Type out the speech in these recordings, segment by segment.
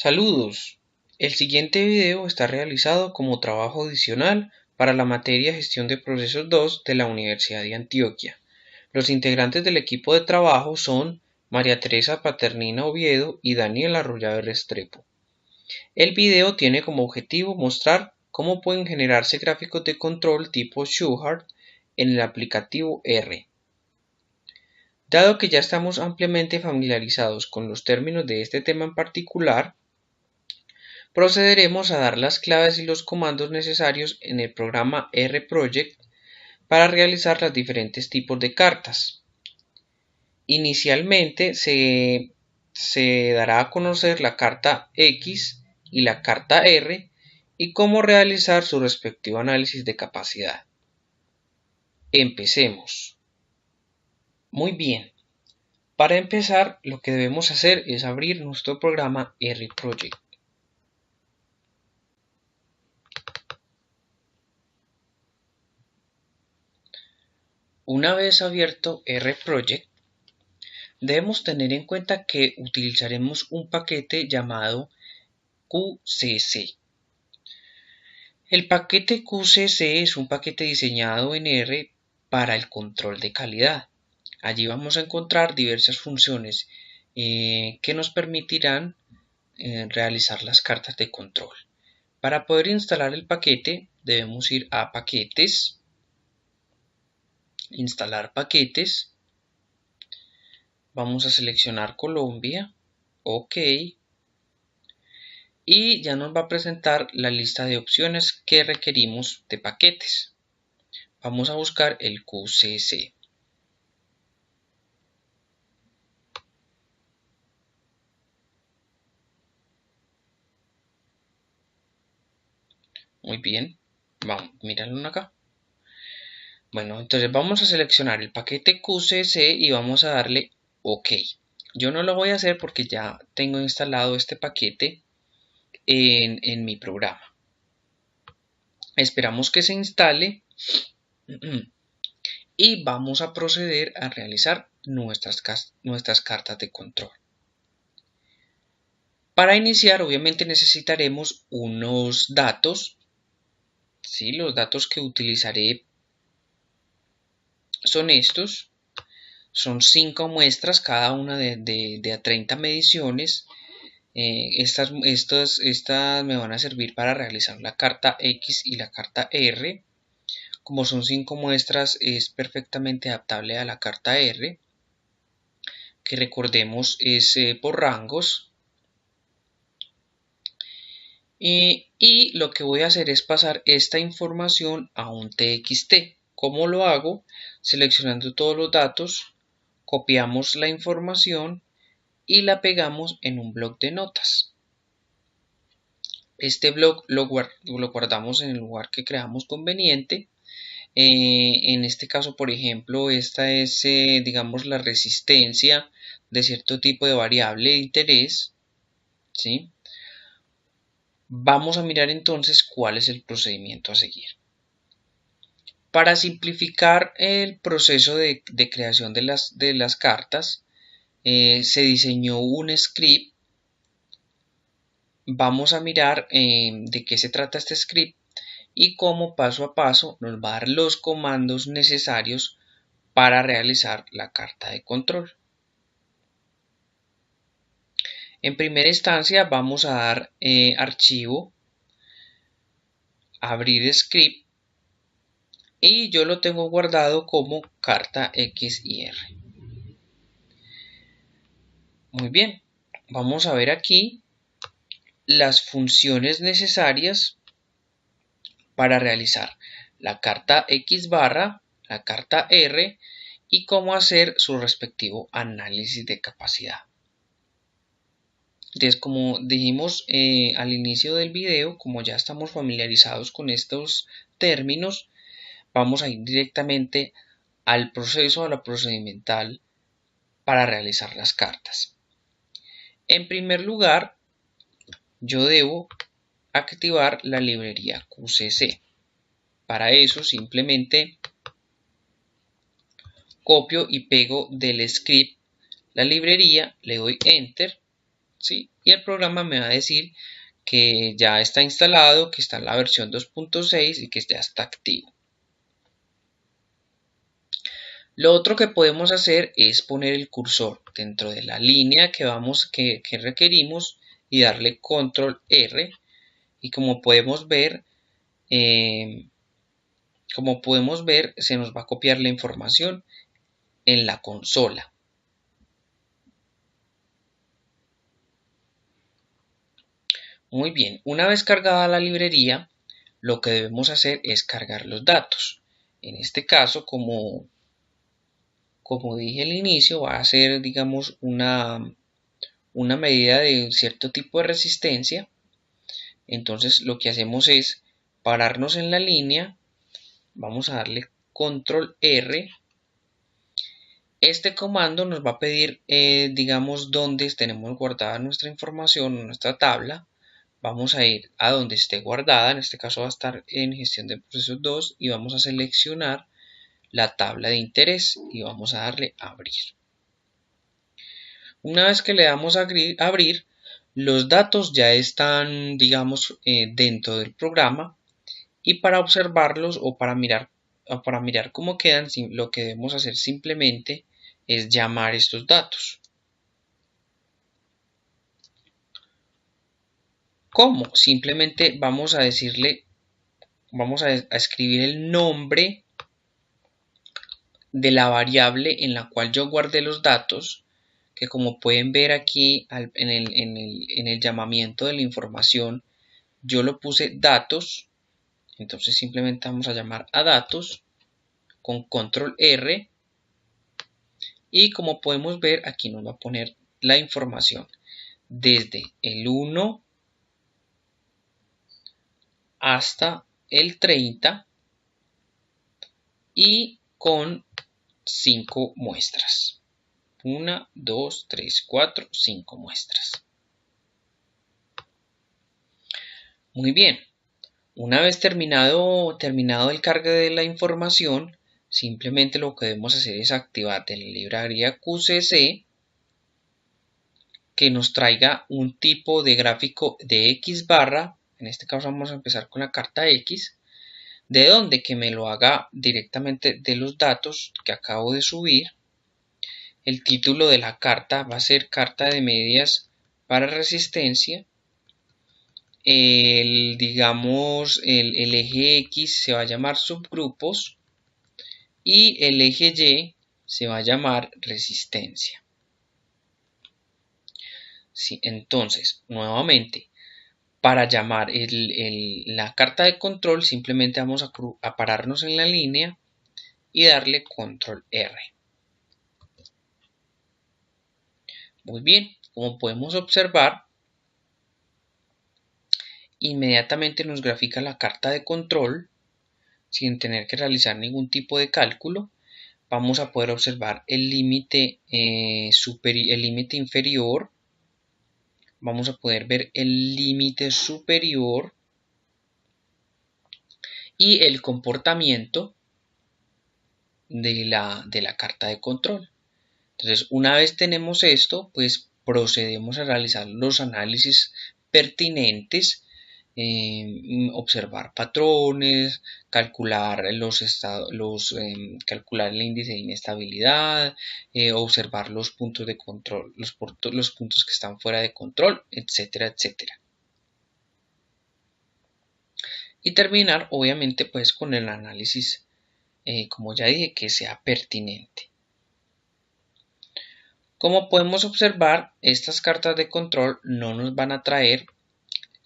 Saludos. El siguiente video está realizado como trabajo adicional para la materia Gestión de Procesos 2 de la Universidad de Antioquia. Los integrantes del equipo de trabajo son María Teresa Paternina Oviedo y Daniel Arroyave Restrepo. El video tiene como objetivo mostrar cómo pueden generarse gráficos de control tipo Shewhart en el aplicativo R. Dado que ya estamos ampliamente familiarizados con los términos de este tema en particular, procederemos a dar las claves y los comandos necesarios en el programa RProject para realizar los diferentes tipos de cartas. Inicialmente se dará a conocer la carta X y la carta R y cómo realizar su respectivo análisis de capacidad. Empecemos. Muy bien. Para empezar, lo que debemos hacer es abrir nuestro programa RProject. Una vez abierto RProject, debemos tener en cuenta que utilizaremos un paquete llamado QCC. El paquete QCC es un paquete diseñado en R para el control de calidad. Allí vamos a encontrar diversas funciones que nos permitirán realizar las cartas de control. Para poder instalar el paquete debemos ir a Paquetes, Instalar paquetes. Vamos a seleccionar Colombia, OK, y ya nos va a presentar la lista de opciones que requerimos de paquetes. Vamos a buscar el QCC. Muy bien, vamos, míralo acá. Bueno, entonces vamos a seleccionar el paquete QCC y vamos a darle OK. Yo no lo voy a hacer porque ya tengo instalado este paquete en mi programa. Esperamos que se instale y vamos a proceder a realizar nuestras cartas de control. Para iniciar, obviamente necesitaremos unos datos. ¿Sí? Los datos que utilizaré son estos. Son 5 muestras, cada una de a 30 mediciones. Estas me van a servir para realizar la carta X y la carta R. Como son 5 muestras, es perfectamente adaptable a la carta R, que recordemos es por rangos. Y lo que voy a hacer es pasar esta información a un TXT. ¿Cómo lo hago? Seleccionando todos los datos, copiamos la información y la pegamos en un bloc de notas. Este bloc lo guardamos en el lugar que creamos conveniente. En este caso, por ejemplo, esta es, digamos, la resistencia de cierto tipo de variable de interés, ¿sí? Vamos a mirar entonces cuál es el procedimiento a seguir. Para simplificar el proceso de creación de las cartas, se diseñó un script. Vamos a mirar de qué se trata este script y cómo paso a paso nos va a dar los comandos necesarios para realizar la carta de control. En primera instancia vamos a dar archivo, abrir script, y yo lo tengo guardado como carta X y R. Muy bien, vamos a ver aquí las funciones necesarias para realizar la carta X barra, la carta R y cómo hacer su respectivo análisis de capacidad. Entonces, como dijimos al inicio del video, como ya estamos familiarizados con estos términos, vamos a ir directamente al proceso, a la procedimental para realizar las cartas. En primer lugar, yo debo activar la librería QCC. Para eso simplemente copio y pego del script la librería, le doy Enter, ¿sí? Y el programa me va a decir que ya está instalado, que está en la versión 2.6 y que ya está activo. Lo otro que podemos hacer es poner el cursor dentro de la línea que requerimos y darle control R, y como podemos ver se nos va a copiar la información en la consola. Muy bien, una vez cargada la librería, lo que debemos hacer es cargar los datos. En este caso, como dije al inicio, va a ser, digamos, una medida de cierto tipo de resistencia. Entonces lo que hacemos es pararnos en la línea, vamos a darle control R. Este comando nos va a pedir, digamos, dónde tenemos guardada nuestra información, nuestra tabla. Vamos a ir a donde esté guardada, en este caso va a estar en gestión de procesos 2 y vamos a seleccionar la tabla de interés y vamos a darle a abrir. Una vez que le damos a abrir, los datos ya están, digamos, dentro del programa, y para observarlos o para mirar cómo quedan, lo que debemos hacer simplemente es llamar estos datos. ¿Cómo? Simplemente vamos a decirle, vamos a escribir el nombre de la variable en la cual yo guardé los datos, que como pueden ver aquí en el llamamiento de la información, yo lo puse datos. Entonces simplemente vamos a llamar a datos con control R, y como podemos ver aquí nos va a poner la información desde el 1 hasta el 30 y con 5 muestras. 1, 2, 3, 4, 5 muestras. Muy bien. Una vez terminado el cargue de la información, simplemente lo que debemos hacer es activar de la librería QCC que nos traiga un tipo de gráfico de X barra. En este caso vamos a empezar con la carta X, de donde que me lo haga directamente de los datos que acabo de subir. El título de la carta va a ser carta de medias para resistencia. Digamos, el eje X se va a llamar subgrupos y el eje Y se va a llamar resistencia. Sí, entonces, nuevamente, para llamar la carta de control, simplemente vamos a pararnos en la línea y darle control R. Muy bien, como podemos observar, inmediatamente nos grafica la carta de control sin tener que realizar ningún tipo de cálculo. Vamos a poder observar el límite inferior. Vamos a poder ver el límite superior y el comportamiento de la carta de control. Entonces, una vez tenemos esto, pues procedemos a realizar los análisis pertinentes, observar patrones, calcular calcular el índice de inestabilidad, observar los puntos de control, los puntos que están fuera de control, etcétera, etcétera. Y terminar, obviamente, pues con el análisis, como ya dije, que sea pertinente. Como podemos observar, estas cartas de control no nos van a traer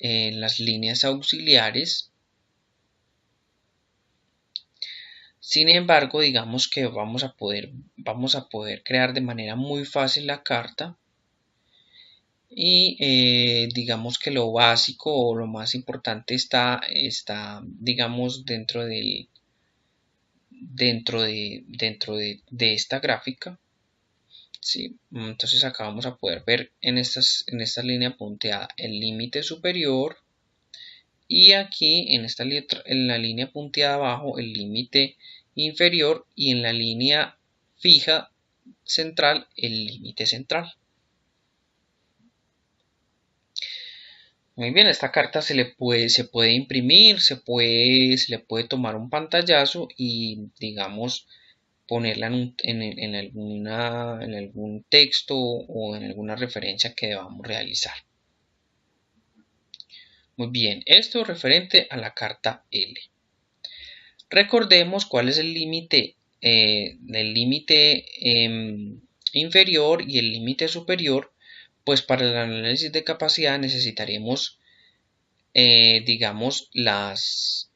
las líneas auxiliares. Sin embargo, digamos que vamos a poder crear de manera muy fácil la carta, y digamos que lo básico o lo más importante está digamos dentro de esta gráfica. Sí, entonces acá vamos a poder ver en esta línea punteada el límite superior, y aquí en la línea punteada abajo el límite inferior, y en la línea fija central el límite central. Muy bien, esta carta se puede imprimir, se le puede tomar un pantallazo y, digamos, ponerla en algún texto o en alguna referencia que debamos realizar. Muy bien, esto referente a la carta L. Recordemos cuál es el límite inferior y el límite superior. Pues para el análisis de capacidad necesitaremos, digamos, las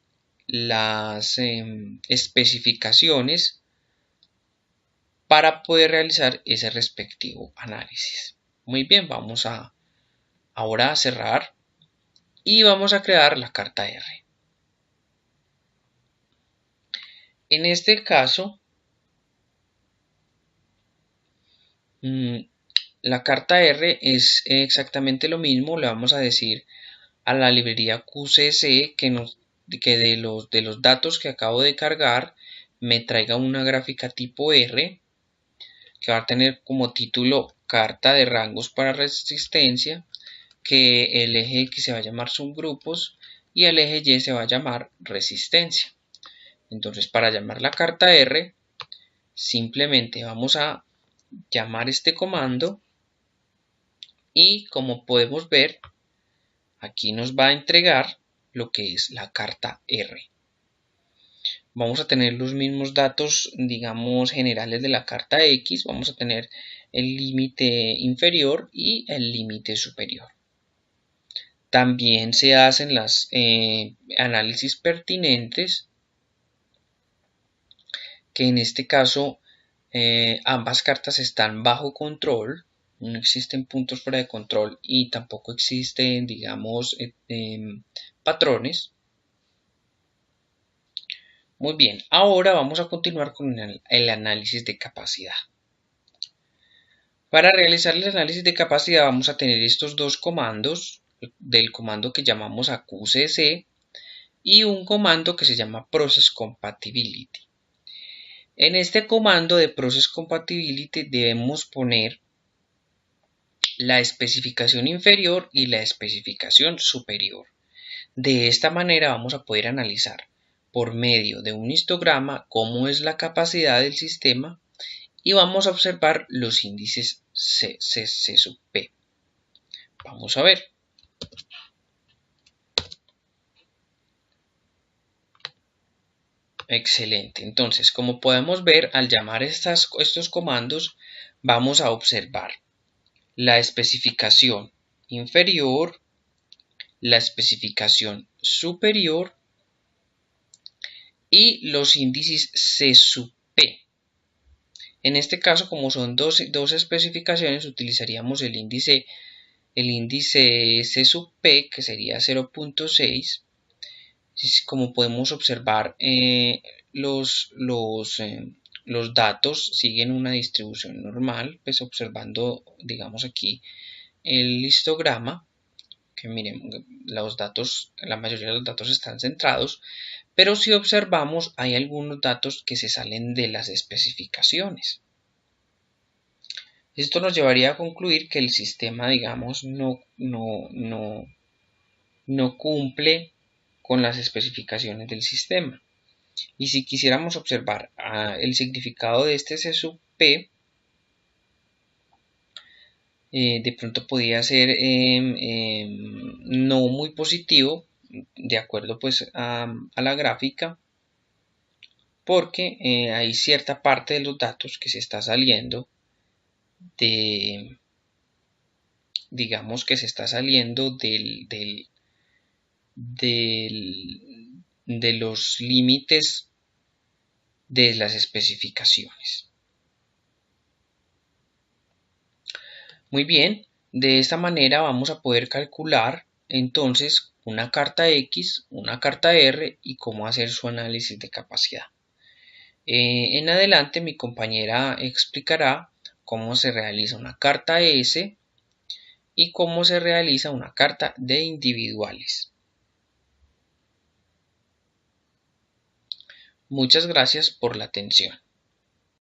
especificaciones para poder realizar ese respectivo análisis. Muy bien, vamos ahora a cerrar y vamos a crear la carta R. En este caso, la carta R es exactamente lo mismo. Le vamos a decir a la librería QCC que de los datos que acabo de cargar me traiga una gráfica tipo R que va a tener como título carta de rangos para resistencia, que el eje X se va a llamar subgrupos y el eje Y se va a llamar resistencia. Entonces, para llamar la carta R, simplemente vamos a llamar este comando y, como podemos ver, aquí nos va a entregar lo que es la carta R. Vamos a tener los mismos datos, digamos, generales de la carta X. Vamos a tener el límite inferior y el límite superior. También se hacen los análisis pertinentes, que en este caso ambas cartas están bajo control. No existen puntos fuera de control y tampoco existen, digamos, patrones. Muy bien, ahora vamos a continuar con el análisis de capacidad. Para realizar el análisis de capacidad vamos a tener estos dos comandos, del comando que llamamos a QCC y un comando que se llama Process Compatibility. En este comando de Process Compatibility debemos poner la especificación inferior y la especificación superior. De esta manera vamos a poder analizar por medio de un histograma cómo es la capacidad del sistema y vamos a observar los índices C sub P. Vamos a ver. Excelente. Entonces, como podemos ver, al llamar estos comandos, vamos a observar la especificación inferior, la especificación superior y los índices C sub P. En este caso, como son dos especificaciones, utilizaríamos el índice C sub P, que sería 0.6. Como podemos observar, los datos siguen una distribución normal, pues observando, digamos aquí, el histograma, que miren, la mayoría de los datos están centrados, pero si observamos hay algunos datos que se salen de las especificaciones. Esto nos llevaría a concluir que el sistema, digamos, no cumple con las especificaciones del sistema. Y si quisiéramos observar el significado de este C sub P, de pronto podría ser no muy positivo, de acuerdo pues a la gráfica, porque hay cierta parte de los datos que se está saliendo digamos que se está saliendo de los límites de las especificaciones. Muy bien, de esta manera vamos a poder calcular entonces una carta X, una carta R y cómo hacer su análisis de capacidad. En adelante mi compañera explicará cómo se realiza una carta S y cómo se realiza una carta de individuales. Muchas gracias por la atención.